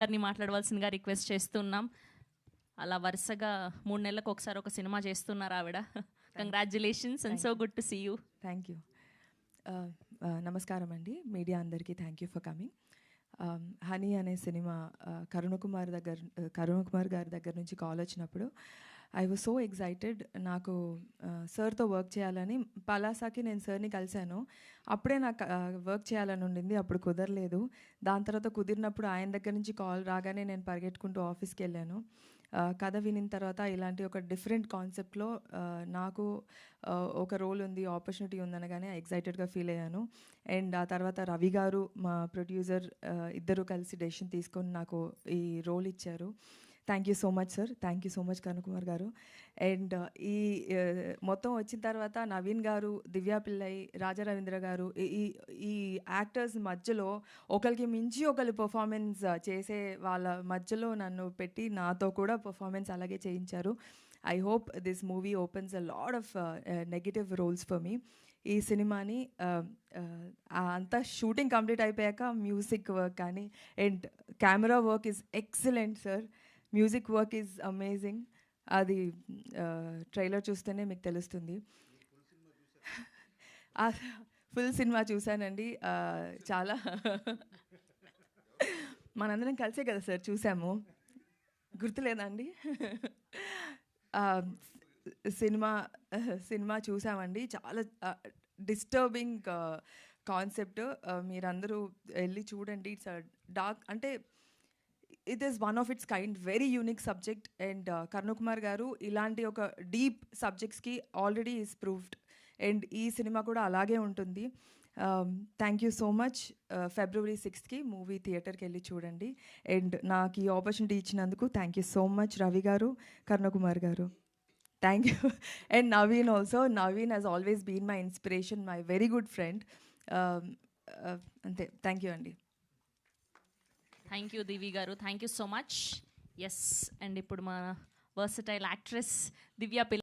గారిని మాట్లాడవలసిందిగా రిక్వెస్ట్ చేస్తున్నాం. అలా వరుసగా 3 నెలలకు ఒకసారి ఒక సినిమా చేస్తున్నారు ఆవిడ. Congratulations and so good to see you. Thank you. నమస్కారం అండి, మీడియా అందరికీ thank you for coming. Honey అనే సినిమా కరుణ్ కుమార్ గారి దగ్గర నుంచి కాల్ వచ్చినప్పుడు ఐ వాజ్ సో ఎక్సైటెడ్. నాకు సార్తో వర్క్ చేయాలని, పలాసాకి నేను సార్ని కలిశాను. అప్పుడే నాకు వర్క్ చేయాలని ఉండింది, అప్పుడు కుదరలేదు. దాని తర్వాత కుదిరినప్పుడు ఆయన దగ్గర నుంచి కాల్ రాగానే నేను పరిగెట్టుకుంటూ ఆఫీస్కి వెళ్ళాను. కథ వినిన తర్వాత ఇలాంటి ఒక డిఫరెంట్ కాన్సెప్ట్లో నాకు ఒక రోల్ ఉంది, ఆపర్చునిటీ ఉందనగానే ఎక్సైటెడ్గా ఫీల్ అయ్యాను. అండ్ ఆ తర్వాత రవి గారు, మా ప్రొడ్యూసర్, ఇద్దరు కలిసి డెసిషన్ తీసుకొని నాకు ఈ రోల్ ఇచ్చారు. Thank you so much sir, thank you so much Karun Kumar గారు. అండ్ ఈ మొత్తం వచ్చిన తర్వాత నవీన్ గారు, దివ్యా పిల్లై, రాజా రవీంద్ర గారు, ఈ యాక్టర్స్ మధ్యలో ఒకరికి మించి ఒకరు పర్ఫార్మెన్స్ చేసే వాళ్ళ మధ్యలో నన్ను పెట్టి నాతో కూడా పర్ఫార్మెన్స్ అలాగే చేయించారు. I hope this movie opens a lot of negative roles for me. ఈ సినిమాని అంతా షూటింగ్ కంప్లీట్ అయిపోయాక మ్యూజిక్ వర్క్ కానీ and camera work is excellent sir. Music work is amazing. అది ట్రైలర్ చూస్తేనే మీకు తెలుస్తుంది. ఫుల్ సినిమా చూశానండి. చాలా మనందరం కలిసే కదా సార్ చూసాము, గుర్తులేదండి? సినిమా చూసామండి. చాలా డిస్టర్బింగ్ కాన్సెప్ట్. మీరందరూ వెళ్ళి చూడండి. ఇట్స్ డార్క్, అంటే it is one of its kind, very unique subject. And Karun Kumar garu ఇలాంటి ఒక డీప్ సబ్జెక్ట్స్కి ఆల్రెడీ ఈస్ ప్రూవ్డ్. అండ్ ఈ సినిమా కూడా అలాగే ఉంటుంది. Thank you so much. February 6th movie థియేటర్కి వెళ్ళి చూడండి. అండ్ నాకు ఈ ఆపర్చునిటీ ఇచ్చినందుకు thank you so much Ravi garu, Karun Kumar garu. Thank you. And Naveen also. Naveen has always been my inspiration, my very good friend. అంతే, థ్యాంక్ యూ అండి. థ్యాంక్ యూ దివి గారు, thank you so much. Yes, and ఇప్పుడు మా వర్సటైల్ యాక్ట్రెస్ దివ్యా పిల్లై